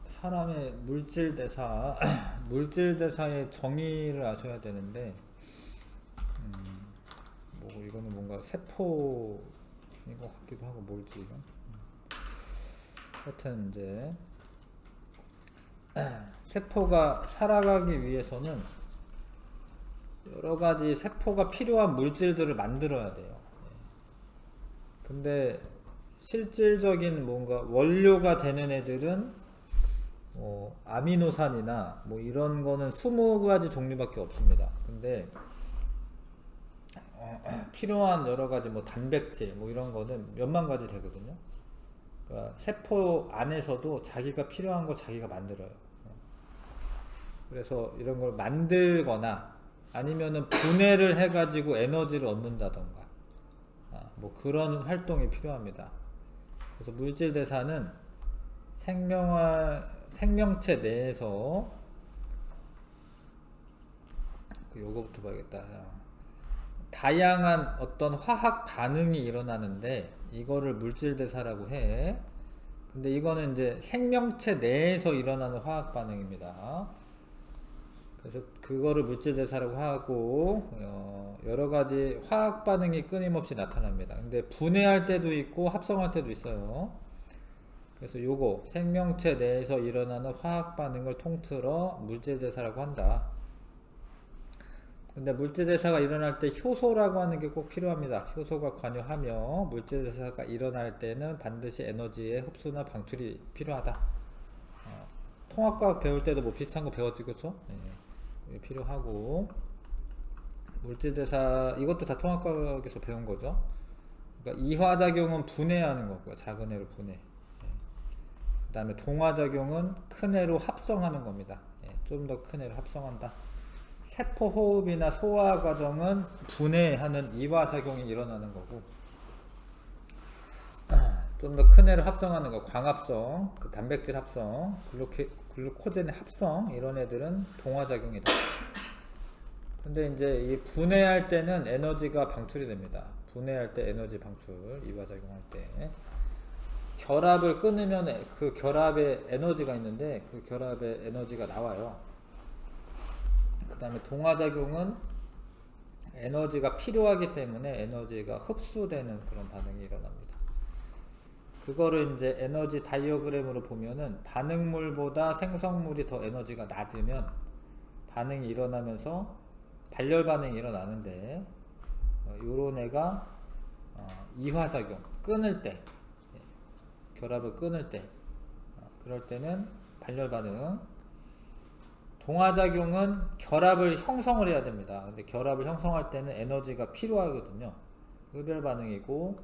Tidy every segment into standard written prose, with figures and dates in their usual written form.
사람의 물질대사, 물질대사의 정의를 아셔야 되는데, 뭐, 이거는 뭔가 세포인 것 같기도 하고, 뭘지, 이건. 하여튼, 이제, 세포가 살아가기 위해서는 여러 가지 세포가 필요한 물질들을 만들어야 돼요. 근데, 실질적인 뭔가 원료가 되는 애들은 아미노산이나 뭐 이런 거는 20가지 종류밖에 없습니다. 근데 필요한 여러 가지 뭐 단백질 뭐 이런 거는 몇만 가지 되거든요. 그러니까 세포 안에서도 자기가 필요한 거 자기가 만들어요. 그래서 이런 걸 만들거나 아니면은 분해를 해가지고 에너지를 얻는다던가 뭐 그런 활동이 필요합니다. 그래서 물질 대사는 생명체 내에서 요거부터 봐야겠다. 다양한 어떤 화학 반응이 일어나는데 이거를 물질 대사라고 해. 근데 이거는 이제 생명체 내에서 일어나는 화학 반응입니다. 그래서 그거를 물질 대사라고 하고 여러 가지 화학 반응이 끊임없이 나타납니다. 근데 분해할 때도 있고 합성할 때도 있어요. 그래서 요거 생명체 내에서 일어나는 화학 반응을 통틀어 물질 대사라고 한다. 근데 물질 대사가 일어날 때 효소라고 하는 게 꼭 필요합니다. 효소가 관여하며 물질 대사가 일어날 때는 반드시 에너지의 흡수나 방출이 필요하다. 통합과학 배울 때도 뭐 비슷한 거 배웠지, 그쵸? 네. 필요하고 물질대사 이것도 다 통합과학에서 배운 거죠. 그러니까 이화작용은 분해하는 거고요. 작은 애로 분해. 그 다음에 동화작용은 큰 애로 합성하는 겁니다. 좀 더 큰 애로 합성한다. 세포호흡이나 소화 과정은 분해하는 이화작용이 일어나는 거고 좀 더 큰 애로 합성하는 거 광합성, 그 단백질 합성, 글루코젠의 합성 이런 애들은 동화작용이다. 근데 이제 이 분해할 때는 에너지가 방출이 됩니다. 분해할 때 에너지 방출, 이화작용할 때 결합을 끊으면 그 결합에 에너지가 있는데 그 결합에 에너지가 나와요. 그 다음에 동화작용은 에너지가 필요하기 때문에 에너지가 흡수되는 그런 반응이 일어납니다. 그거를 이제 에너지 다이어그램으로 보면은 반응물보다 생성물이 더 에너지가 낮으면 반응이 일어나면서 발열 반응이 일어나는데 요런 애가 이화작용 끊을 때 결합을 끊을 때 그럴 때는 발열 반응. 동화작용은 결합을 형성을 해야 됩니다. 근데 결합을 형성할 때는 에너지가 필요하거든요. 흡열 반응이고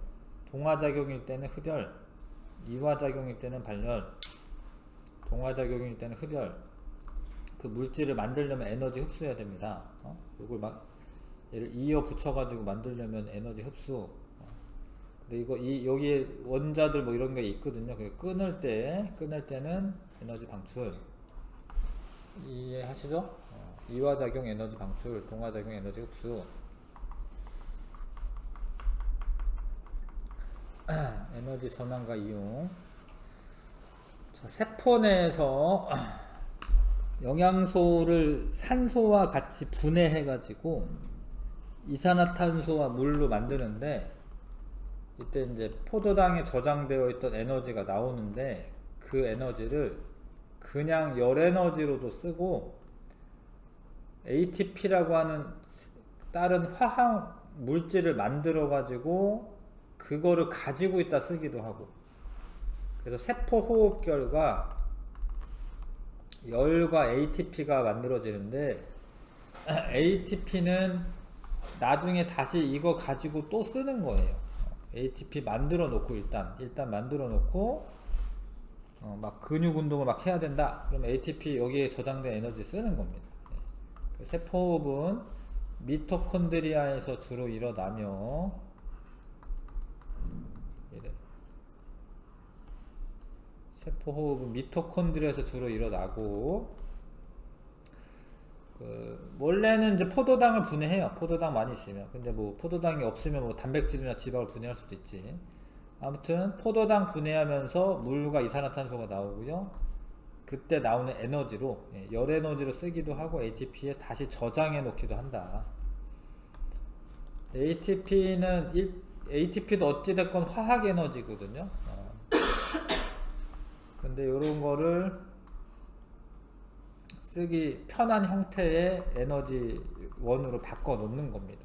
동화작용일 때는 흡열, 이화작용일 때는 발열, 동화작용일 때는 흡열. 그 물질을 만들려면 에너지 흡수해야 됩니다. 이걸 막 얘를 이어 붙여가지고 만들려면 에너지 흡수. 근데 여기에 원자들 뭐 이런 게 있거든요. 끊을 때는 에너지 방출. 이해하시죠? 이화작용 에너지 방출, 동화작용 에너지 흡수. 에너지 전환과 이용. 자, 세포 내에서 영양소를 산소와 같이 분해해 가지고 이산화탄소와 물로 만드는데 이때 이제 포도당에 저장되어 있던 에너지가 나오는데 그 에너지를 그냥 열 에너지로도 쓰고 ATP라고 하는 다른 화학 물질을 만들어 가지고 그거를 가지고 있다 쓰기도 하고. 그래서 세포 호흡 결과 열과 ATP가 만들어지는데 ATP는 나중에 다시 이거 가지고 또 쓰는 거예요. ATP 만들어 놓고 일단 만들어 놓고 막 근육 운동을 막 해야 된다. 그럼 ATP 여기에 저장된 에너지 쓰는 겁니다. 세포호흡은 미토콘드리아에서 주로 일어나며 세포호흡은 미토콘드리아에서 주로 일어나고 원래는 이제 포도당을 분해해요. 포도당 많이 있으면. 근데 뭐 포도당이 없으면 뭐 단백질이나 지방을 분해할 수도 있지. 아무튼 포도당 분해하면서 물과 이산화탄소가 나오고요. 그때 나오는 에너지로 열 에너지로 쓰기도 하고 ATP에 다시 저장해 놓기도 한다. ATP도 어찌됐건 화학 에너지거든요. 근데 이런 거를 쓰기 편한 형태의 에너지 원으로 바꿔 놓는 겁니다.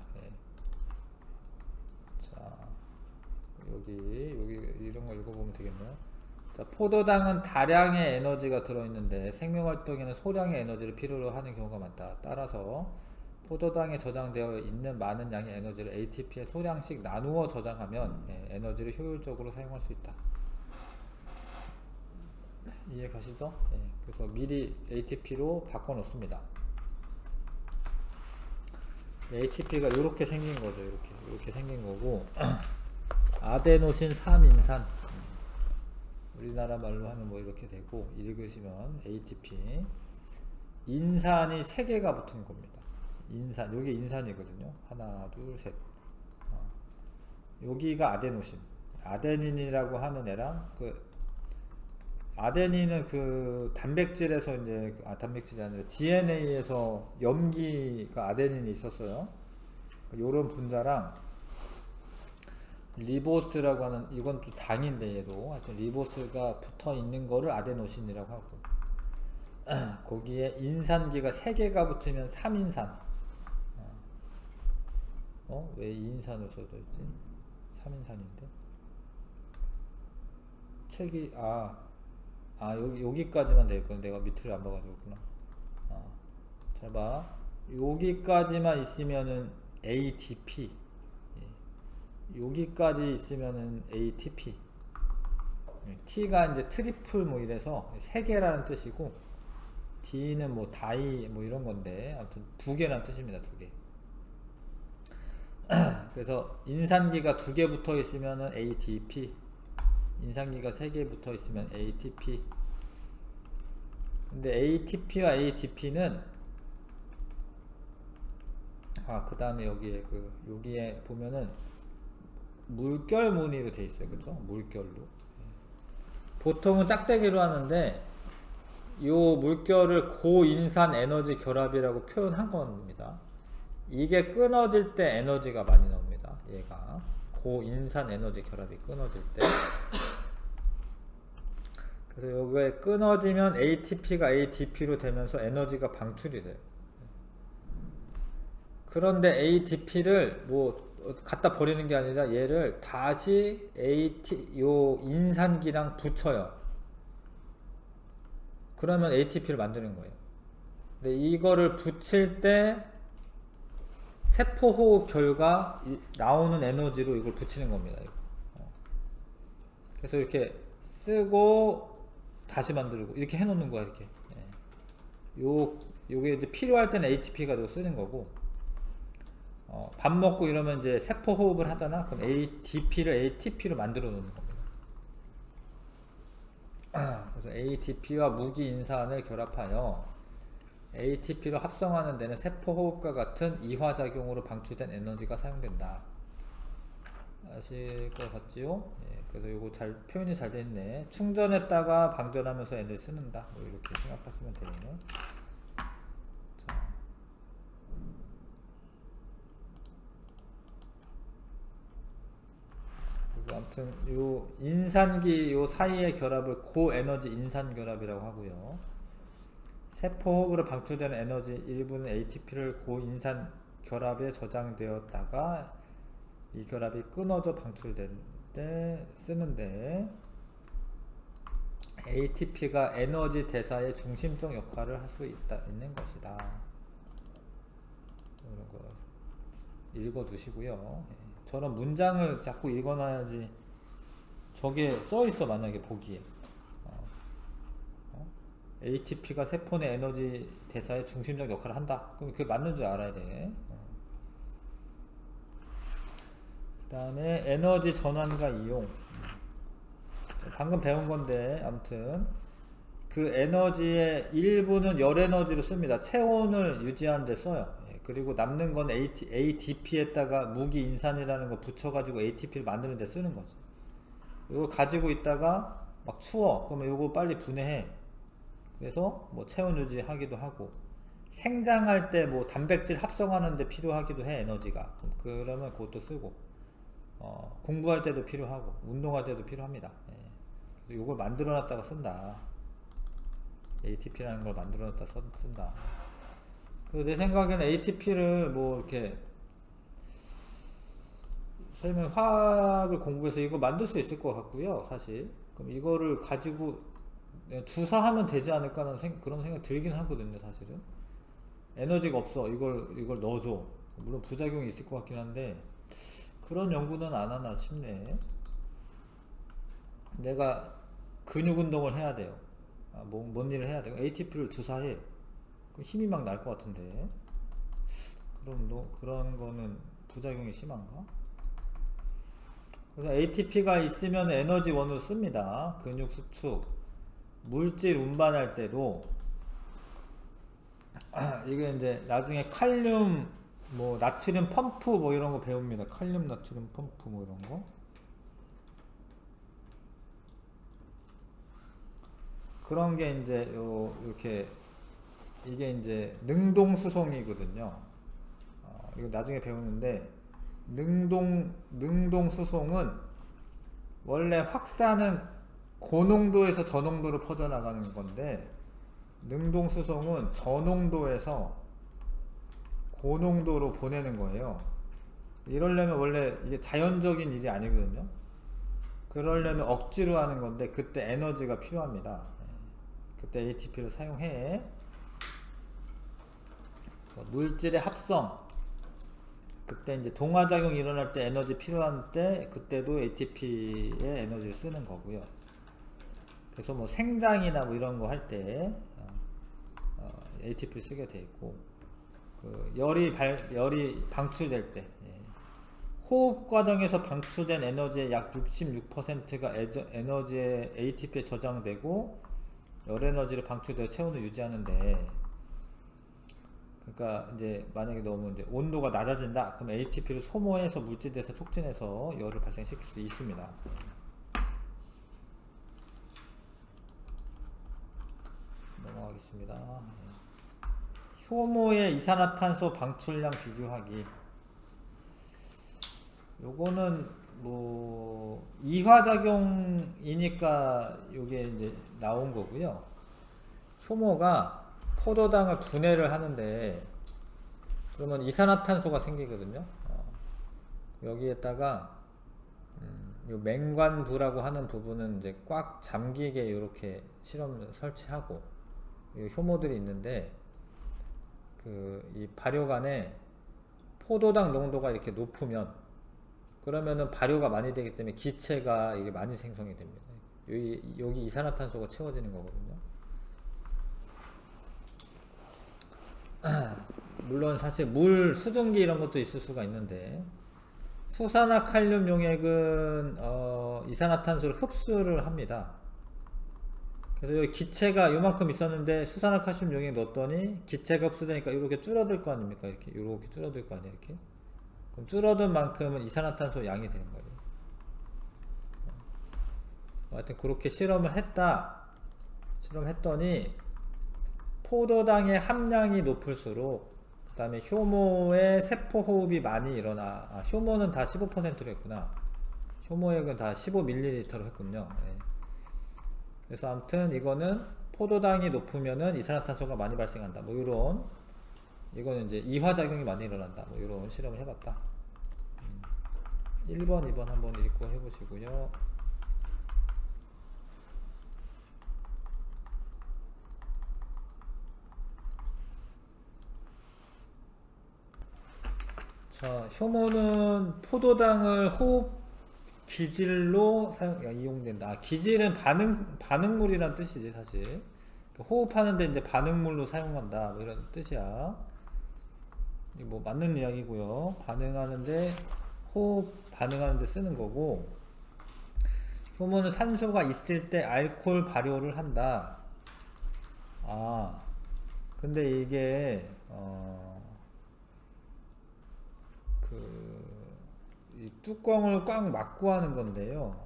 자, 여기 이런 거 읽어보면 되겠네요. 자, 포도당은 다량의 에너지가 들어있는데 생명활동에는 소량의 에너지를 필요로 하는 경우가 많다. 따라서 포도당에 저장되어 있는 많은 양의 에너지를 ATP에 소량씩 나누어 저장하면 에너지를 효율적으로 사용할 수 있다. 이해 가시죠? 그래서 미리 ATP로 바꿔 놓습니다. ATP가 이렇게 생긴 거죠. 이렇게 생긴 거고 아데노신 3인산, 우리나라 말로 하면 뭐 이렇게 되고, 읽으시면 ATP 인산이 3개가 붙은 겁니다. 인산, 여기 인산이거든요. 하나, 둘, 셋. 여기가 아데노신, 아데닌이라고 하는 애랑, 아데닌은 그 단백질에서 이제, 단백질이 아니라 DNA에서 염기가 아데닌이 있었어요. 요런 분자랑 리보스라고 하는, 이건 또 당인데 얘도 하여튼 리보스가 붙어 있는 거를 아데노신이라고 하고, 거기에 인산기가 3개가 붙으면 3인산. 왜 2인산으로 써져 있지? 3인산인데 책이 여기까지만 되겠구나. 내가 밑을 안 봐가지고구나. 잘 봐. 여기까지만 있으면은 ADP, 여기까지 있으면은 ATP. T가 이제 트리플 뭐 이래서 3개라는 뜻이고, D는 뭐 다이 뭐 이런 건데, 아무튼 2개라는 뜻입니다. 2개. 그래서 인산기가 2개 붙어 있으면은 ATP, 인산기가 3개 붙어 있으면 ATP. 근데 ATP와 ATP는 그 다음에 여기에 보면은 물결 무늬로 돼 있어요. 그죠? 물결로. 보통은 짝대기로 하는데 요 물결을 고인산 에너지 결합이라고 표현한 겁니다. 이게 끊어질 때 에너지가 많이 나옵니다. 얘가 고인산 에너지 결합이 끊어질 때. 그래서 여기에 끊어지면 ATP가 ADP로 되면서 에너지가 방출이 돼요. 그런데 ATP를 뭐 갖다 버리는 게 아니라 얘를 다시 요 인산기랑 붙여요. 그러면 ATP를 만드는 거예요. 근데 이거를 붙일 때 세포호흡 결과 나오는 에너지로 이걸 붙이는 겁니다. 그래서 이렇게 쓰고 다시 만들고 이렇게 해놓는 거야. 이렇게. 요게 이제 필요할 때는 ATP 가지고 쓰는 거고, 밥 먹고 이러면 이제 세포 호흡을 하잖아. 그럼 ADP를 ATP로 만들어 놓는 겁니다. 그래서 ATP와 무기인산을 결합하여 ATP로 합성하는 데는 세포 호흡과 같은 이화작용으로 방출된 에너지가 사용된다. 아실 것 같지요? 그래서 요거 표현이 잘 됐네. 충전했다가 방전하면서 에너지 쓰는다. 뭐 이렇게 생각하시면 되네. 자. 아무튼 요 인산기 요 사이의 결합을 고에너지 인산 결합이라고 하고요. 세포호흡으로 방출되는 에너지 일부는 ATP를 고인산 결합에 저장되었다가 이 결합이 끊어져 방출될 때 쓰는데, ATP가 에너지 대사의 중심적 역할을 할 수 있는 것이다. 이런 거 읽어두시고요. 저런 문장을 자꾸 읽어놔야지 저게 써있어. 만약에 보기에 ATP가 세포 내 에너지 대사의 중심적 역할을 한다. 그럼 그게 맞는 줄 알아야 돼. 그 다음에 에너지 전환과 이용. 방금 배운 건데, 아무튼 그 에너지의 일부는 열 에너지로 씁니다. 체온을 유지하는 데 써요. 그리고 남는 건 ADP에다가 무기인산이라는 거 붙여가지고 ATP를 만드는 데 쓰는 거지. 이거 가지고 있다가 막 추워. 그러면 이거 빨리 분해해. 그래서 뭐 체온 유지하기도 하고, 생장할 때 뭐 단백질 합성하는 데 필요하기도 해, 에너지가. 그러면 그것도 쓰고, 공부할 때도 필요하고, 운동할 때도 필요합니다. 예. 이걸 만들어 놨다가 쓴다. ATP라는 걸 만들어 놨다가 쓴다. 내 생각에는 ATP를 뭐 이렇게 설명 화학을 공부해서 이거 만들 수 있을 것 같고요, 사실. 그럼 이거를 가지고 주사하면 되지 않을까 하는 그런 생각 들긴 하거든요, 사실은. 에너지가 없어, 이걸 넣어줘. 물론 부작용이 있을 것 같긴 한데 그런 연구는 안 하나 싶네. 내가 근육 운동을 해야 돼요. 뭔 일을 해야 돼요. ATP를 주사해. 그럼 힘이 막 날 것 같은데. 그런 거는 부작용이 심한가? 그래서 ATP가 있으면 에너지원으로 씁니다. 근육 수축, 물질 운반할 때도. 이게 이제 나중에 칼륨, 뭐 나트륨 펌프 뭐 이런 거 배웁니다. 칼륨 나트륨 펌프 뭐 이런 거. 그런 게 이제 이렇게 이게 이제 능동 수송이거든요. 이거 나중에 배우는데, 능동 수송은 원래 확산은 고농도에서 저농도로 퍼져나가는 건데, 능동 수송은 저농도에서 고농도로 보내는 거예요. 이러려면 원래 이게 자연적인 일이 아니거든요. 그러려면 억지로 하는 건데, 그때 에너지가 필요합니다. 그때 ATP를 사용해. 물질의 합성, 그때 이제 동화작용이 일어날 때 에너지 필요한 때, 그때도 ATP의 에너지를 쓰는 거고요. 그래서 뭐 생장이나 뭐 이런 거 할 때 ATP를 쓰게 돼 있고, 열이 방출될 때, 호흡 과정에서 방출된 에너지의 약 66%가 에너지의 ATP에 저장되고 열 에너지를 방출되어 체온을 유지하는데, 그러니까 이제 만약에 너무 이제 온도가 낮아진다, 그럼 ATP를 소모해서 물질에서 촉진해서 열을 발생시킬 수 있습니다. 넘어가겠습니다. 효모의 이산화탄소 방출량 비교하기. 요거는 뭐 이화작용이니까 요게 이제 나온 거고요. 효모가 포도당을 분해를 하는데, 그러면 이산화탄소가 생기거든요. 여기에다가 요 맹관부라고 하는 부분은 이제 꽉 잠기게 이렇게 실험 설치하고, 이 효모들이 있는데, 이 발효관에 포도당 농도가 이렇게 높으면, 그러면은 발효가 많이 되기 때문에 기체가 이게 많이 생성이 됩니다. 여기 이산화탄소가 채워지는 거거든요. 물론 사실 물 수증기 이런 것도 있을 수가 있는데, 수산화 칼륨 용액은 이산화탄소를 흡수를 합니다. 그래서 여기 기체가 요만큼 있었는데 수산화 칼슘 용액 넣었더니 기체가 흡수되니까 이렇게 줄어들 거 아닙니까? 이렇게 줄어들 거 아니야, 이렇게. 그럼 줄어든 만큼은 이산화탄소 양이 되는 거예요. 하여튼 그렇게 실험했더니 포도당의 함량이 높을수록, 그 다음에 효모의 세포 호흡이 많이 일어나. 효모는 다 15%로 했구나. 효모액은 다 15ml로 했군요. 네. 그래서 아무튼 이거는 포도당이 높으면은 이산화탄소가 많이 발생한다. 뭐 이거는 이제 이화작용이 많이 일어난다. 뭐 이런 실험을 해봤다. 1번, 2번 한번 읽고 해보시고요. 자, 효모는 포도당을 호흡 기질로 이용된다. 기질은 반응물이란 뜻이지, 사실. 호흡하는데 이제 반응물로 사용한다. 뭐 이런 뜻이야. 뭐 맞는 이야기고요. 호흡 반응하는데 쓰는 거고, 효모는 산소가 있을 때 알코올 발효를 한다. 근데 이게 이 뚜껑을 꽉 막고 하는 건데요.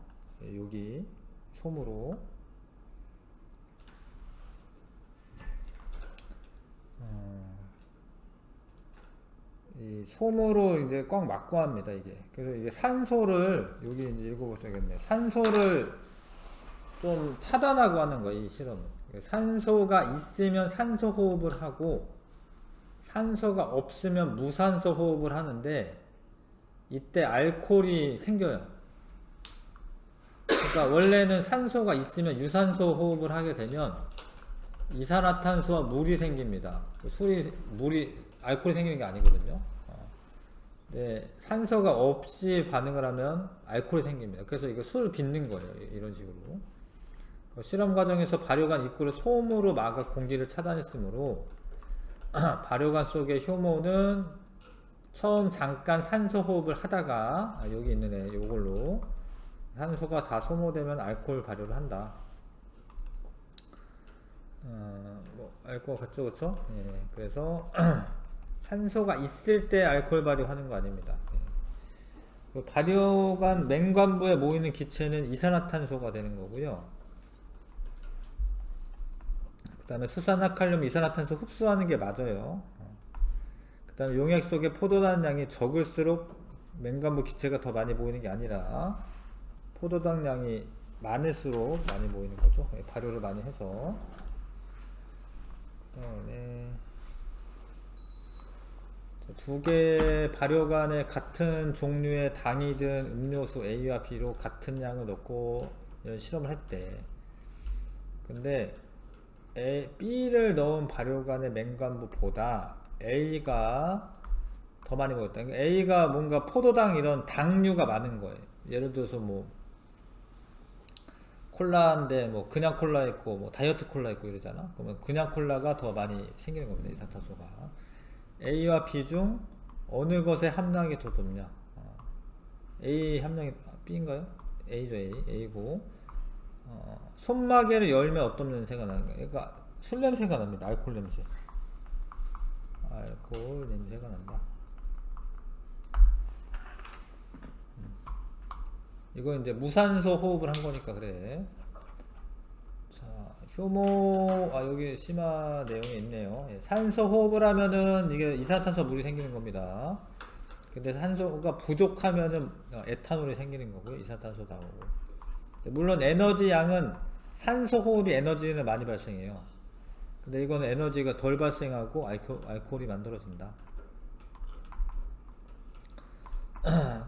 여기 솜으로 이 솜으로 이제 꽉 막고 합니다, 이게. 그래서 이게 산소를, 여기 이제 읽어보셔야겠네요. 산소를 좀 차단하고 하는 거예요, 이 실험은. 산소가 있으면 산소 호흡을 하고, 산소가 없으면 무산소 호흡을 하는데, 이때 알코올이 생겨요. 그러니까 원래는 산소가 있으면 유산소 호흡을 하게 되면 이산화탄소와 물이 생깁니다. 물이 알코올이 생기는 게 아니거든요. 네, 산소가 없이 반응을 하면 알코올이 생깁니다. 그래서 이거 술을 빚는 거예요. 이런 식으로. 실험 과정에서 발효관 입구를 솜으로 막아 공기를 차단했으므로 발효관 속의 효모는 처음 잠깐 산소 호흡을 하다가 여기 있는 애 요걸로 산소가 다 소모되면 알코올 발효를 한다. 뭐 알 것 같죠, 그쵸? 예, 그래서 산소가 있을 때 알코올 발효하는 거 아닙니다. 예. 발효관 맹관부에 모이는 기체는 이산화탄소가 되는 거고요. 그 다음에 수산화칼륨 이산화탄소 흡수하는 게 맞아요. 그 다음에 용액 속에 포도당 양이 적을수록 맹관부 기체가 더 많이 모이는 게 아니라 포도당 양이 많을수록 많이 모이는 거죠. 예, 발효를 많이 해서. 그 다음에 두 개의 발효관에 같은 종류의 당이든 음료수 A와 B로 같은 양을 넣고 실험을 했대. 근데 B를 넣은 발효관의 맹관부보다 A가 더 많이 먹었다. 그러니까 A가 뭔가 포도당 이런 당류가 많은 거예요. 예를 들어서 뭐 콜라인데 뭐 그냥 콜라 있고 뭐 다이어트 콜라 있고 이러잖아. 그러면 그냥 콜라가 더 많이 생기는 겁니다. 이산화탄소가. A와 B 중 어느 것의 함량이 더 높냐? A 함량이 B인가요? A죠, A고. 손마개를 열면 어떤 냄새가 나는가? 그러니까 술 냄새가 납니다. 알코올 냄새. 알코올 냄새가 난다. 이거 이제 무산소 호흡을 한 거니까 그래. 자, 효모, 여기 심화 내용이 있네요. 예, 산소 호흡을 하면은 이게 이산화탄소 물이 생기는 겁니다. 근데 산소가 부족하면은 에탄올이 생기는 거고요. 이산화탄소 나오고. 물론 에너지 양은 산소 호흡이 에너지는 많이 발생해요. 근데 이거는 에너지가 덜 발생하고 알코올이 만들어진다.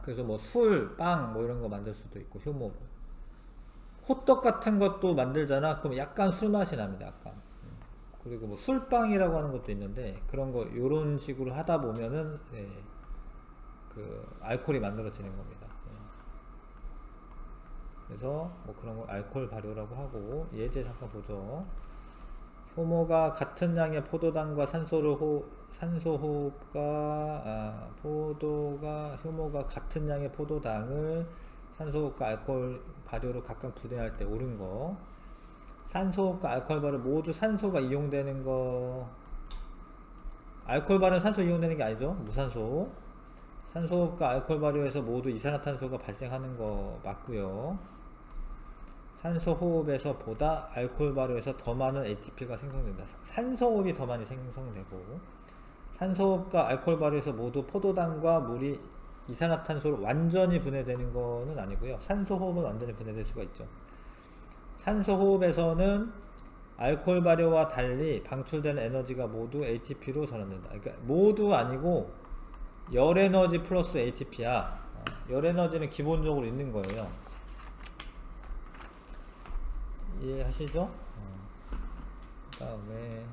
그래서 뭐 술, 빵 뭐 이런 거 만들 수도 있고 효모. 호떡 같은 것도 만들잖아. 그럼 약간 술 맛이 납니다. 약간. 그리고 뭐 술빵이라고 하는 것도 있는데 그런 거 요런 식으로 하다 보면은 예, 그 알코올이 만들어지는 겁니다. 예. 그래서 뭐 그런 거 알코올 발효라고 하고 예제 잠깐 보죠. 효모가 같은 양의 포도당과 산소 호흡과 효모가 같은 양의 포도당을 산소호흡과 알코올 발효로 각각 분해할 때 옳은 거. 산소호흡과 알코올 발효 모두 산소가 이용되는 거. 알코올 발효는 산소 이용되는 게 아니죠. 무산소. 산소호흡과 알코올 발효에서 모두 이산화탄소가 발생하는 거 맞고요. 산소 호흡에서 보다 알코올 발효에서 더 많은 ATP가 생성된다. 산소 호흡이 더 많이 생성되고 산소 호흡과 알코올 발효에서 모두 포도당과 물이 이산화탄소로 완전히 분해되는 거는 아니고요. 산소 호흡은 완전히 분해될 수가 있죠. 산소 호흡에서는 알코올 발효와 달리 방출되는 에너지가 모두 ATP로 전환된다. 그러니까 모두 아니고 열 에너지 플러스 ATP야. 열 에너지는 기본적으로 있는 거예요. 이해하시죠? 그 다음에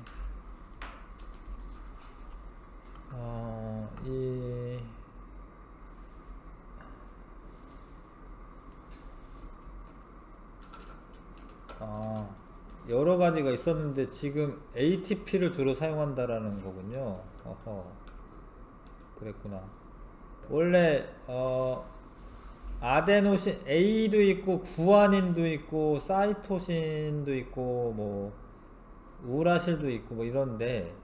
여러 가지가 있었는데 지금 ATP를 주로 사용한다라는 거군요. 그랬구나. 원래 아데노신 A도 있고 구아닌도 있고 사이토신도 있고 뭐 우라실도 있고 뭐 이런데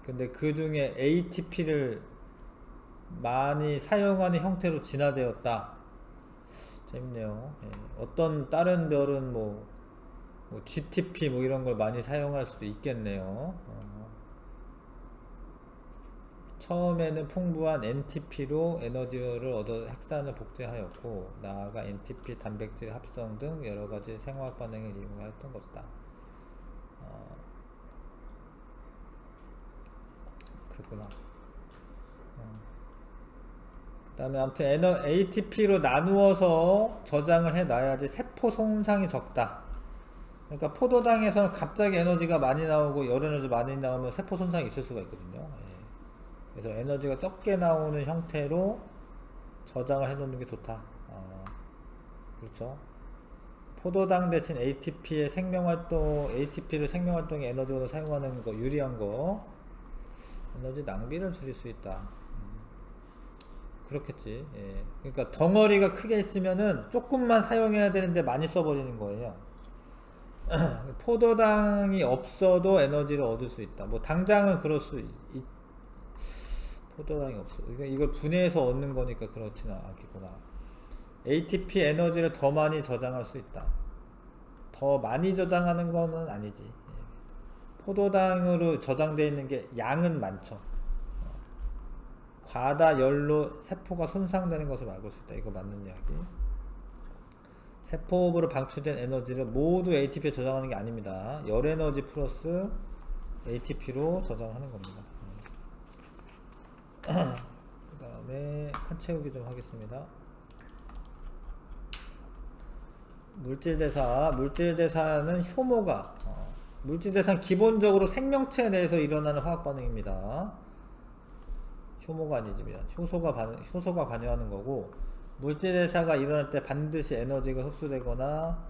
근데 그 중에 ATP를 많이 사용하는 형태로 진화되었다. 재밌네요. 예. 어떤 다른 별은 뭐 GTP 뭐 이런 걸 많이 사용할 수도 있겠네요. 처음에는 풍부한 NTP로 에너지를 얻어 핵산을 복제하였고 나아가 NTP 단백질 합성 등 여러가지 생화학 반응을 이용하였던 것이다. 그렇구나. 그 다음에 아무튼 ATP로 나누어서 저장을 해놔야지 세포 손상이 적다. 그러니까 포도당에서는 갑자기 에너지가 많이 나오고 열 에너지 많이 나오면 세포 손상이 있을 수가 있거든요. 예. 그래서 에너지가 적게 나오는 형태로 저장을 해 놓는 게 좋다. 그렇죠. 포도당 대신 ATP의 ATP를 생명활동의 에너지로 사용하는 거 유리한 거, 에너지 낭비를 줄일 수 있다. 그렇겠지. 예. 그러니까 덩어리가 크게 있으면은 조금만 사용해야 되는데 많이 써버리는 거예요. 포도당이 없어도 에너지를 얻을 수 있다. 뭐 당장은 그럴 수 포도당이 없어. 이걸 분해해서 얻는 거니까 그렇지는 않겠구나. ATP 에너지를 더 많이 저장할 수 있다. 더 많이 저장하는 거는 아니지. 예. 포도당으로 저장되어 있는 게 양은 많죠. 과다 열로 세포가 손상되는 것을 막을 수 있다. 이거 맞는 이야기. 세포업으로 방출된 에너지를 모두 ATP에 저장하는 게 아닙니다. 열 에너지 플러스 ATP로 저장하는 겁니다. 그 다음에 칸 채우기 좀 하겠습니다. 물질대사는 효모가 물질대사는 기본적으로 생명체 내에서 일어나는 화학 반응입니다. 효모가 아니지 미안. 효소가 관여하는 거고, 물질대사가 일어날 때 반드시 에너지가 흡수되거나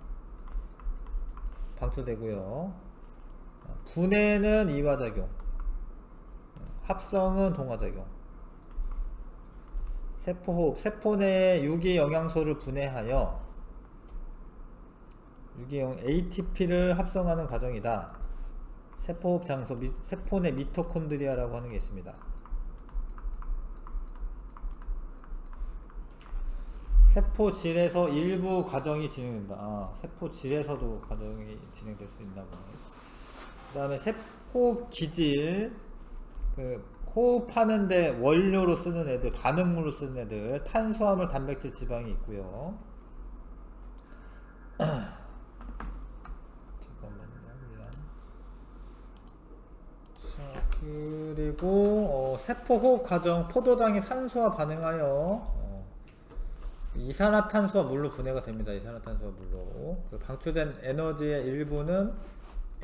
방출되고요. 분해는 이화작용, 합성은 동화작용. 세포호흡, 세포 내 유기 영양소를 분해하여 유기용 ATP를 합성하는 과정이다. 세포호흡 장소, 세포 내 미토콘드리아라고 하는 게 있습니다. 세포질에서 일부 과정이 진행된다. 세포질에서도 과정이 진행될 수 있나 보네. 그 다음에 호흡 기질, 호흡하는데 원료로 쓰는 애들, 반응물로 쓰는 애들, 탄수화물, 단백질, 지방이 있고요. 잠깐만요, 미안. 자, 그리고 세포 호흡 과정, 포도당이 산소와 반응하여 이산화탄소와 물로 분해가 됩니다. 이산화탄소와 물로. 방출된 에너지의 일부는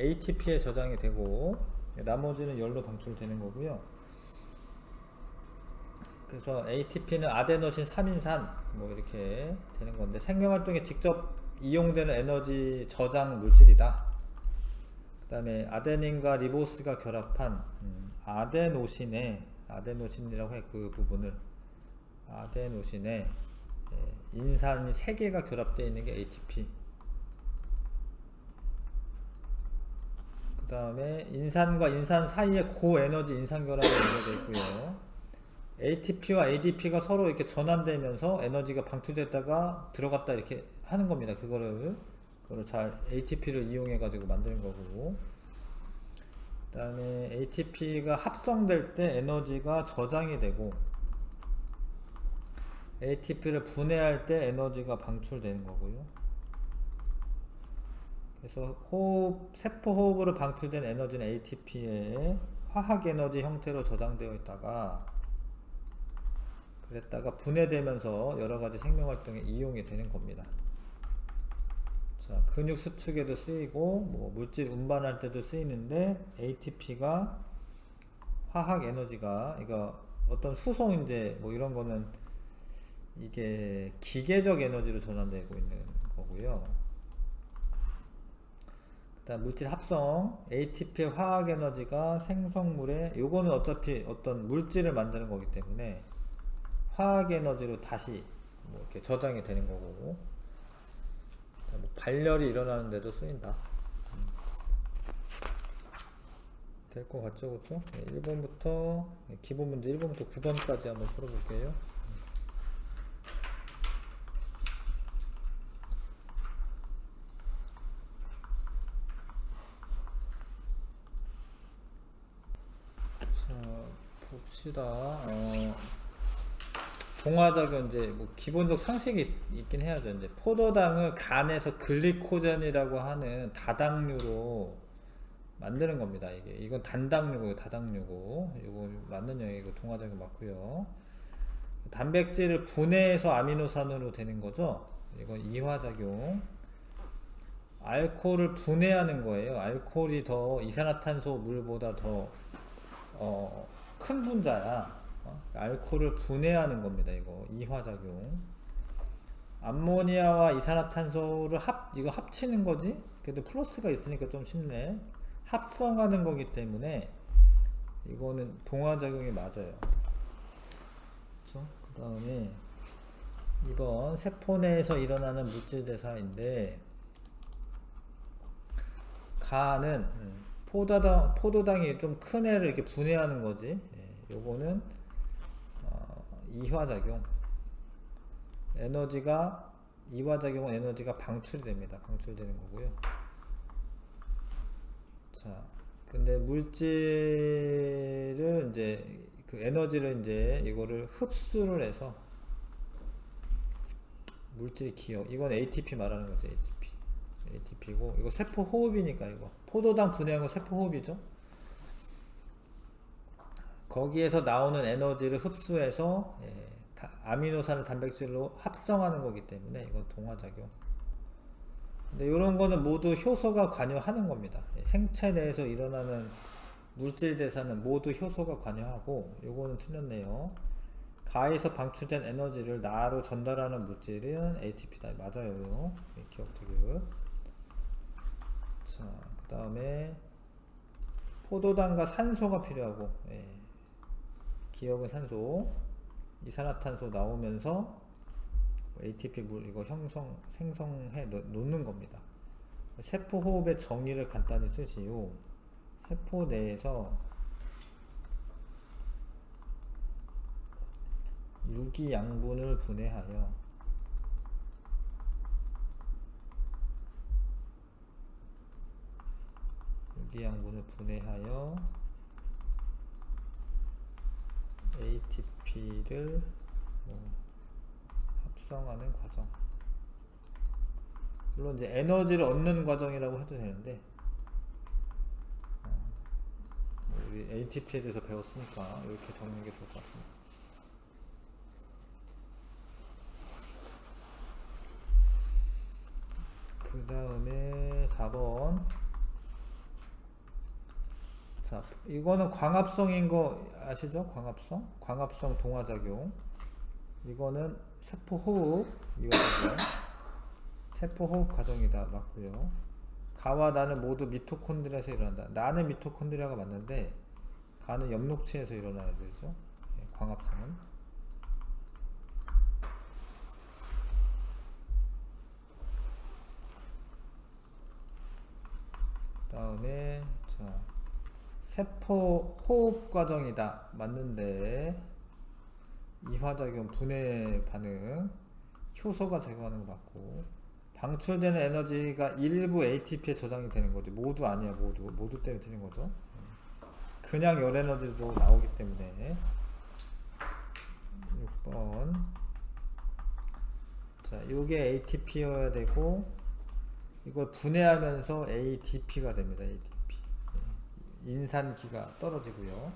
ATP에 저장이 되고 나머지는 열로 방출되는 거고요. 그래서 ATP는 아데노신 3인산 뭐 이렇게 되는 건데 생명활동에 직접 이용되는 에너지 저장 물질이다. 그 다음에 아데닌과 리보스가 결합한 아데노신이라고 해. 그 부분을 아데노신에 인산이 3개가 결합되어 있는 게 ATP. 그 다음에 인산과 인산 사이에 고에너지 인산결합이 연결되어 있고요. ATP와 ADP가 서로 이렇게 전환되면서 에너지가 방출됐다가 들어갔다 이렇게 하는 겁니다. 그거를 잘 ATP를 이용해 가지고 만드는 거고. 그 다음에 ATP가 합성될 때 에너지가 저장이 되고 ATP를 분해할 때 에너지가 방출되는 거고요. 그래서 세포 호흡으로 방출된 에너지는 ATP의 화학 에너지 형태로 저장되어 있다가 그랬다가 분해되면서 여러가지 생명활동에 이용이 되는 겁니다. 자, 근육 수축에도 쓰이고 뭐 물질 운반할 때도 쓰이는데 ATP가 화학 에너지가 이거 어떤 수송인제 뭐 이런 거는 이게 기계적 에너지로 전환되고 있는 거고요. 그다음 물질 합성, ATP의 화학 에너지가 생성물에 요거는 어차피 어떤 물질을 만드는 거기 때문에 화학 에너지로 다시 뭐 이렇게 저장이 되는 거고, 뭐 발열이 일어나는 데도 쓰인다. 될 것 같죠, 그렇죠? 1번부터 기본 문제 1번부터 9번까지 한번 풀어볼게요. 봅시다. 동화작용 이제 뭐 기본적 상식이 있긴 해야죠. 이제 포도당을 간에서 글리코젠이라고 하는 다당류로 만드는 겁니다. 이건 단당류고 다당류고 이거 맞는 영역이고 동화작용 맞고요. 단백질을 분해해서 아미노산으로 되는 거죠. 이건 이화작용. 알코올을 분해하는 거예요. 알코올이 더 이산화탄소 물보다 더 큰 분자야. 알코올을 분해하는 겁니다. 이거 이화작용. 암모니아와 이산화탄소를 이거 합치는 거지? 그래도 플러스가 있으니까 좀 쉽네. 합성하는 거기 때문에 이거는 동화작용이 맞아요. 그렇죠? 그 다음에 2번 세포 내에서 일어나는 물질 대사인데 가는 포도당이 좀 큰 애를 이렇게 분해하는 거지. 요거는 이화작용. 이화작용은 에너지가 방출됩니다. 방출되는 거고요. 자, 근데 물질을 이제 그 에너지를 이제 이거를 흡수를 해서 물질 기억. 이건 ATP 말하는 거죠. ATP고 이거 세포 호흡이니까 이거 포도당 분해한 거 세포 호흡이죠. 거기에서 나오는 에너지를 흡수해서 아미노산을 단백질로 합성하는 거기 때문에 이건 동화작용. 근데 이런 거는 모두 효소가 관여하는 겁니다. 생체 내에서 일어나는 물질 대사는 모두 효소가 관여하고 요거는 틀렸네요. 가에서 방출된 에너지를 나로 전달하는 물질은 ATP다. 맞아요. 기억 되게. 자, 그 다음에 포도당과 산소가 필요하고 기억은 산소 이산화탄소 나오면서 ATP 물 이거 생성해 놓는 겁니다. 세포 호흡의 정의를 간단히 쓰시오. 세포 내에서 유기양분을 분해하여 ATP를 합성하는 과정. 물론 이제 에너지를 얻는 과정이라고 해도 되는데 우리 ATP에 대해서 배웠으니까 이렇게 적는 게 좋을 것 같습니다. 그 다음에 4번. 자, 이거는 광합성인 거 아시죠? 광합성 동화작용. 이거는 세포호흡 이화작용. 세포호흡 과정이다. 맞고요. 가와 나는 모두 미토콘드리아에서 일어난다. 나는 미토콘드리아가 맞는데 가는 엽록체에서 일어나야 되죠. 광합성은. 그 다음에 자, 세포 호흡 과정이다. 맞는데 이화작용 분해 반응 효소가 제거하는 거 맞고 방출되는 에너지가 일부 ATP에 저장이 되는 거죠. 모두 아니야. 모두 때문에 되는 거죠. 그냥 열 에너지도 나오기 때문에 6번. 자, 요게 ATP여야 되고 이걸 분해하면서 ADP가 됩니다. ADP. 인산기가 떨어지고요.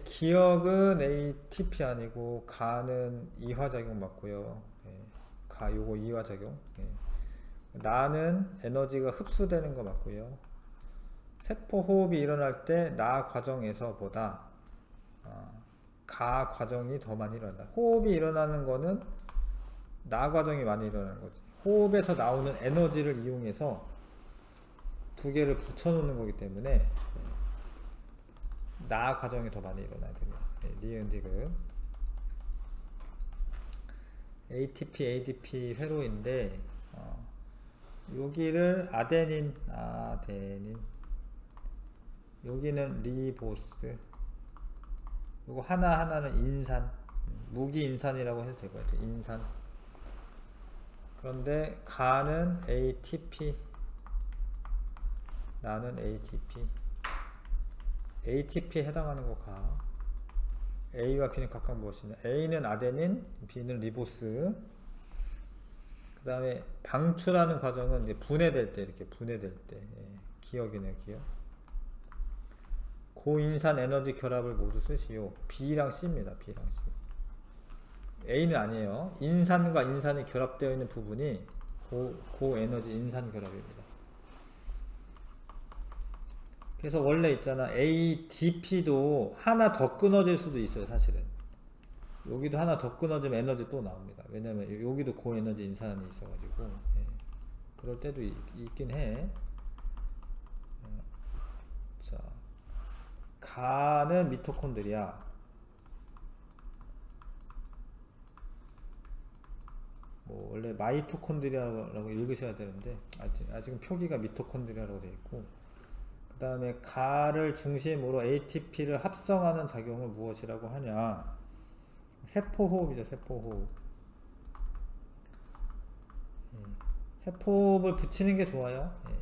기억은 ATP 아니고 가는 이화작용 맞고요. 요거 이화작용. 나는 에너지가 흡수되는 거 맞고요. 세포 호흡이 일어날 때 나 과정에서보다 가 과정이 더 많이 일어난다. 호흡이 일어나는 거는 나 과정이 많이 일어나는 거지. 호흡에서 나오는 에너지를 이용해서 두 개를 붙여놓는 거기 때문에 나 과정이 더 많이 일어나야 됩니다. 니은디귿. ATP, ADP 회로인데 여기를 아데닌, 여기는 리보스, 요거 하나하나는 인산, 무기인산이라고 해도 될 것 같아요. 인산. 그런데 가는 ATP, 나는 ATP. ATP에 해당하는 거 가. A와 B는 각각 무엇이냐? A는 아데닌, B는 리보스. 그 다음에 방출하는 과정은 이제 분해될 때, 이렇게 분해될 때. 예, 기억이네요, 기억. 고인산 에너지 결합을 모두 쓰시오. B랑 C입니다, B랑 C. A는 아니에요. 인산과 인산이 결합되어 있는 부분이 고에너지 인산 결합입니다. 그래서 원래 있잖아, ADP도 하나 더 끊어질 수도 있어요, 사실은. 여기도 하나 더 끊어지면 에너지 또 나옵니다. 왜냐면 여기도 고에너지 인산이 있어가지고. 예. 그럴 때도 있긴 해. 자, 가는 미토콘드리아. 뭐 원래 마이토콘드리아라고 읽으셔야 되는데 아직은 표기가 미토콘드리아라고 되어 있고, 그 다음에 가를 중심으로 ATP를 합성하는 작용을 무엇이라고 하냐? 세포호흡이죠. 세포호흡. 세포호흡을 붙이는 게 좋아요. 예.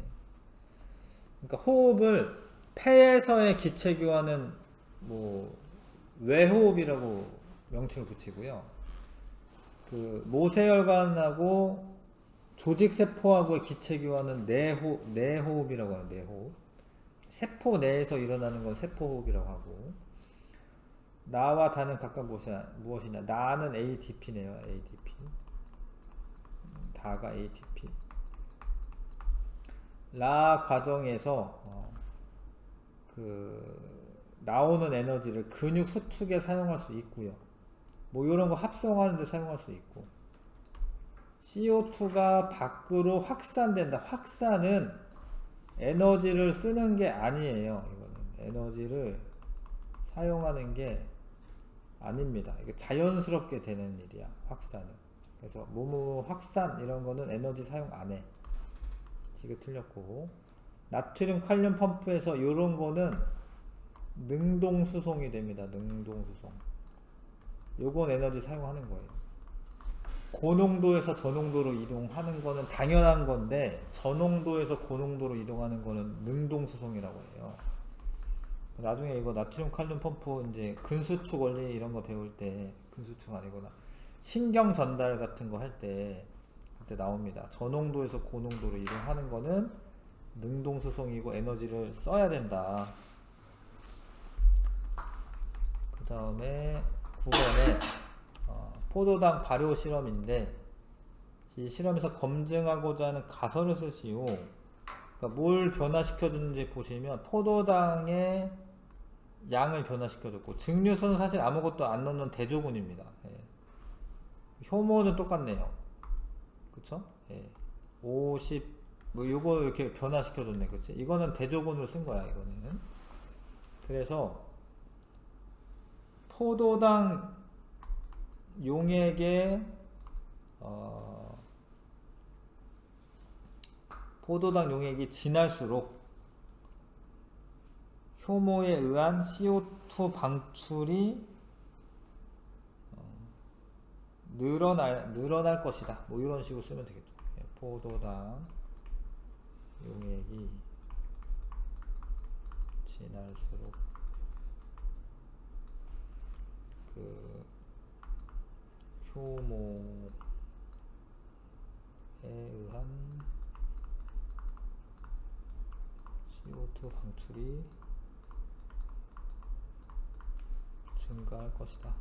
그러니까 호흡을 폐에서의 기체교환은 뭐 외호흡이라고 명칭을 붙이고요. 그 모세혈관하고 조직세포하고의 기체교환은 내호흡이라고 하는 내호흡. 세포 내에서 일어나는 건 세포호흡이라고 하고, 나와 다는 각각 무엇이냐? 나는 ATP네요. ATP. 다가 ATP. 라 과정에서 나오는 에너지를 근육 수축에 사용할 수 있고요. 뭐 이런 거 합성하는 데 사용할 수 있고, CO2가 밖으로 확산된다. 확산은 에너지를 쓰는 게 아니에요. 이거는 에너지를 사용하는 게 아닙니다. 이게 자연스럽게 되는 일이야, 확산은. 그래서 뭐뭐 확산 이런 거는 에너지 사용 안 해. 이게 틀렸고, 나트륨 칼륨 펌프에서 이런 거는 능동 수송이 됩니다. 능동 수송. 요건 에너지 사용하는 거예요. 고농도에서 저농도로 이동하는 거는 당연한 건데, 저농도에서 고농도로 이동하는 거는 능동 수송이라고 해요. 나중에 이거 나트륨 칼륨 펌프 이제 근수축 원리 이런 거 배울 때, 근수축 아니구나, 신경 전달 같은 거 할 때 그때 나옵니다. 저농도에서 고농도로 이동하는 거는 능동 수송이고 에너지를 써야 된다. 그 다음에 9번에 포도당 발효 실험인데, 이 실험에서 검증하고자 하는 가설을 쓰시오. 그러니까 뭘 변화시켜주는지 보시면 포도당의 양을 변화시켜줬고, 증류수는 사실 아무것도 안 넣는 대조군입니다. 예. 효모는 똑같네요. 그쵸? 예. 50, 뭐 요거 이렇게 변화시켜줬네. 그치? 이거는 대조군으로 쓴 거야, 이거는. 그래서 포도당 용액에 포도당 용액이 진할수록 효모에 의한 CO2 방출이 늘어날 것이다. 뭐 이런 식으로 쓰면 되겠죠. 포도당 용액이 진할수록 그 효모에 의한 CO2 방출이 증가할 것이다.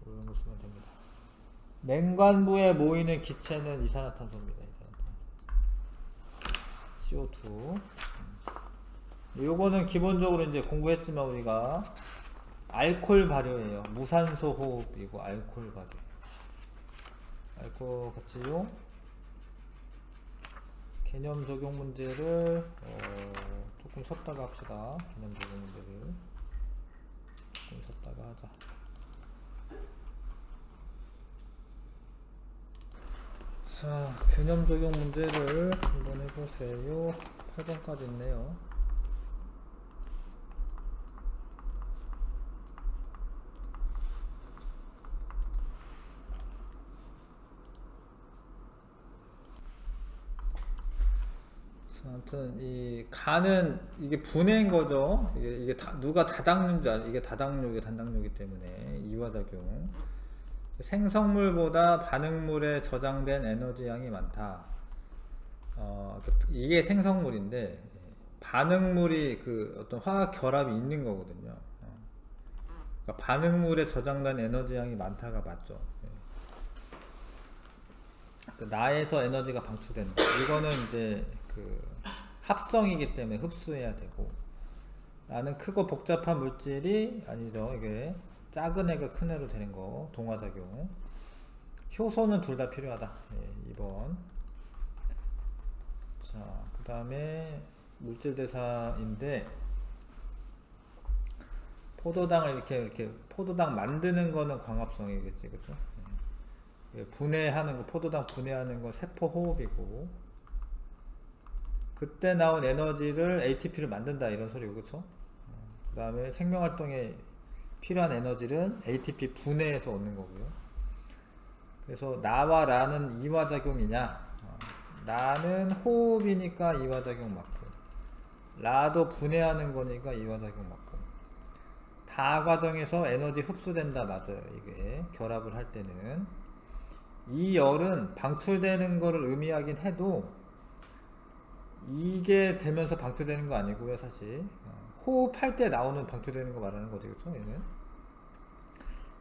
이런 거 쓰면 됩니다. 맹관부에 모이는 기체는 이산화탄소입니다. CO2. 요거는 기본적으로 이제 공부했지만 우리가 알코올 발효예요. 무산소 호흡이고 알코올 발효. 알코올 같이요. 개념 적용 문제를 조금 쉬었다가 합시다. 개념 적용 문제를 조금 쉬었다가 하자. 자, 개념 적용 문제를 한번 해보세요. 8번까지 있네요. 아무튼 이 간은 이게 분해인 거죠. 이게 누가 다당류인지 이게 다당류, 단당류이기 때문에 이화작용. 생성물보다 반응물에 저장된 에너지 양이 많다. 이게 생성물인데 반응물이 그 어떤 화학 결합이 있는 거거든요. 그러니까 반응물에 저장된 에너지 양이 많다가 맞죠. 나에서 에너지가 방출되는 거. 이거는 이제 그 합성이기 때문에 흡수해야 되고, 나는 크고 복잡한 물질이 아니죠. 이게 작은 애가 큰 애로 되는 거, 동화작용. 효소는 둘 다 필요하다. 2번. 자, 그 다음에 물질 대사인데, 포도당을 이렇게 포도당 만드는 거는 광합성이겠지, 그죠? 분해하는 거, 포도당 분해하는 거 세포 호흡이고, 그때 나온 에너지를 ATP를 만든다 이런 소리고, 그쵸? 그 다음에 생명활동에 필요한 에너지는 ATP 분해에서 얻는 거고요. 그래서 나와 라는 이화작용이냐? 나는 호흡이니까 이화작용 맞고, 라도 분해하는 거니까 이화작용 맞고, 다 과정에서 에너지 흡수된다 맞아요. 이게 결합을 할 때는 이 열은 방출되는 거를 의미하긴 해도 이게 되면서 방출되는 거 아니고요. 사실 호흡할 때 나오는 방출되는 거 말하는 거지, 그렇죠? 얘는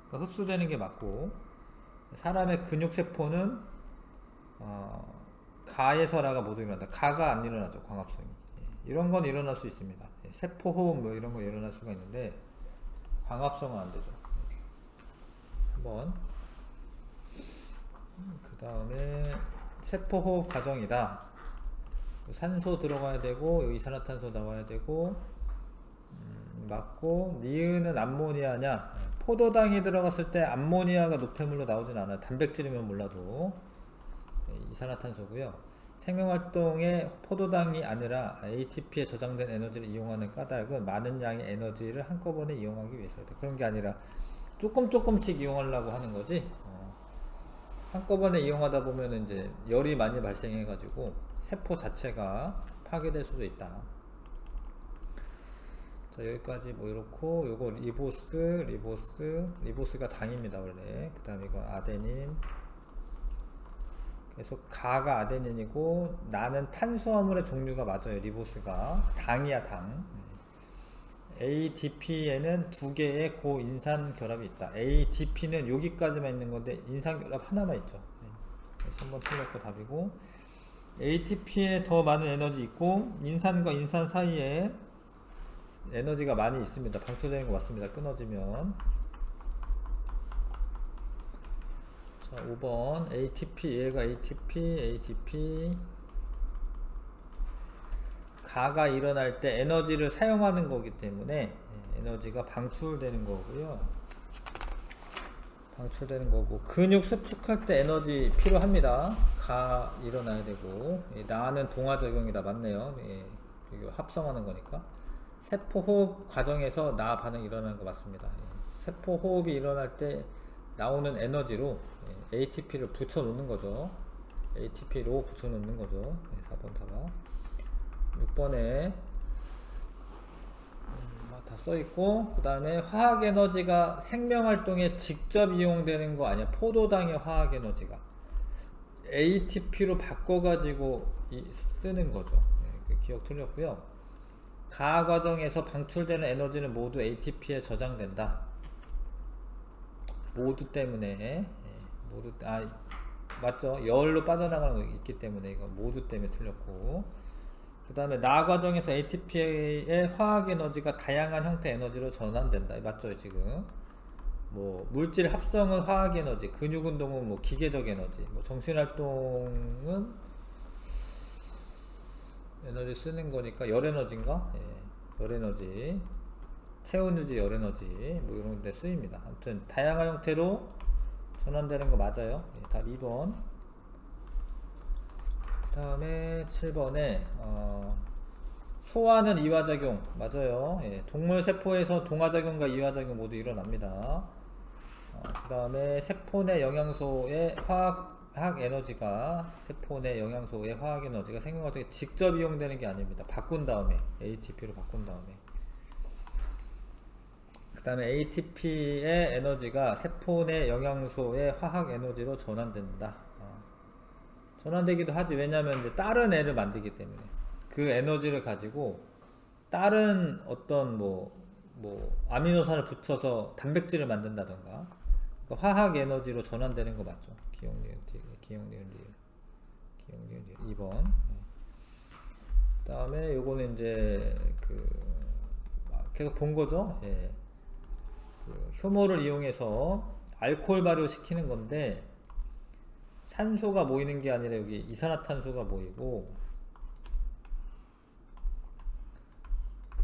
그러니까 흡수되는 게 맞고, 사람의 근육세포는 가에서라가 모두 일어난다. 가가 안 일어나죠. 광합성이. 이런 건 일어날 수 있습니다. 세포호흡 뭐 이런 거 일어날 수가 있는데 광합성은 안 되죠. 3번. 그 다음에 세포호흡 과정이다. 산소 들어가야 되고 여기 이산화탄소 나와야 되고, 맞고, 니은은 암모니아냐? 포도당이 들어갔을 때 암모니아가 노폐물로 나오진 않아요. 단백질이면 몰라도. 이산화탄소고요. 생명활동에 포도당이 아니라 ATP에 저장된 에너지를 이용하는 까닭은 많은 양의 에너지를 한꺼번에 이용하기 위해서다. 그런 게 아니라 조금씩 이용하려고 하는 거지. 한꺼번에 이용하다 보면 이제 열이 많이 발생해 가지고 세포 자체가 파괴될 수도 있다. 자, 여기까지 뭐 이렇고, 요거 리보스가 당입니다 원래. 그 다음에 이거 아데닌. 그래서 가가 아데닌이고, 나는 탄수화물의 종류가 맞아요. 리보스가 당이야, 당. ADP에는 두 개의 고인산 결합이 있다. ADP는 여기까지만 있는 건데 인산 결합 하나만 있죠. 그래서 한번 틀렸고 답이고, ATP에 더 많은 에너지 있고 인산과 인산 사이에 에너지가 많이 있습니다. 방출되는 거 맞습니다. 끊어지면. 자, 5번 ATP, 얘가 ATP 가가 일어날 때 에너지를 사용하는 거기 때문에 에너지가 방출되는 거고요. 방출되는 거고, 근육 수축할 때 에너지 필요합니다. 가 일어나야 되고, 나는 동화작용이다 맞네요. 이거 합성하는 거니까. 세포호흡 과정에서 나 반응 일어나는 거 맞습니다. 세포호흡이 일어날 때 나오는 에너지로 ATP를 붙여 놓는 거죠. ATP로 붙여 놓는 거죠. 4번 답아. 6번에 다 써있고, 그 다음에 화학에너지가 생명활동에 직접 이용되는 거 아니야. 포도당의 화학에너지가 ATP로 바꿔가지고 쓰는 거죠. 기억 틀렸고요. 가 과정에서 방출되는 에너지는 모두 ATP에 저장된다. 모두 때문에, 맞죠? 열로 빠져나가는 거 있기 때문에 이거 모두 때문에 틀렸고, 그 다음에 나 과정에서 ATP의 화학에너지가 다양한 형태의 에너지로 전환된다. 맞죠? 지금 뭐 물질 합성은 화학에너지, 근육운동은 뭐 기계적 에너지, 뭐 정신활동은 에너지 쓰는 거니까 열에너지인가? 열에너지, 체온유지 열에너지 뭐 이런 데 쓰입니다. 아무튼 다양한 형태로 전환되는 거 맞아요. 답 2번. 그 다음에 7번에 소화는 이화작용 맞아요. 동물 세포에서 동화작용과 이화작용 모두 일어납니다. 그 다음에 세포 내 영양소의 화학 에너지가 세포 내 영양소의 화학 에너지가 생명활동에 직접 이용되는 게 아닙니다. 바꾼 다음에 ATP로 바꾼 다음에 그 다음에 ATP의 에너지가 세포 내 영양소의 화학 에너지로 전환된다. 전환되기도 하지. 왜냐하면 이제 다른 애를 만들기 때문에 그 에너지를 가지고 다른 어떤 뭐 아미노산을 붙여서 단백질을 만든다던가 그러니까 화학 에너지로 전환되는 거 맞죠? 기억니은 2번. 그 다음에 요거는 이제 계속 본 거죠. 예. 효모를 이용해서 알코올 발효시키는 건데 산소가 모이는 게 아니라 여기 이산화탄소가 모이고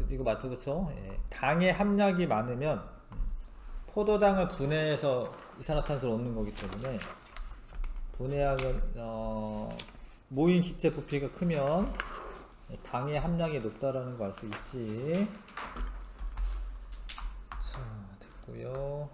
이거 맞죠? 그쵸? 예. 당의 함량이 많으면 포도당을 분해해서 이산화탄소를 얻는 거기 때문에 분해하면 모인 기체 부피가 크면 당의 함량이 높다라는 거 알 수 있지. 자, 됐고요.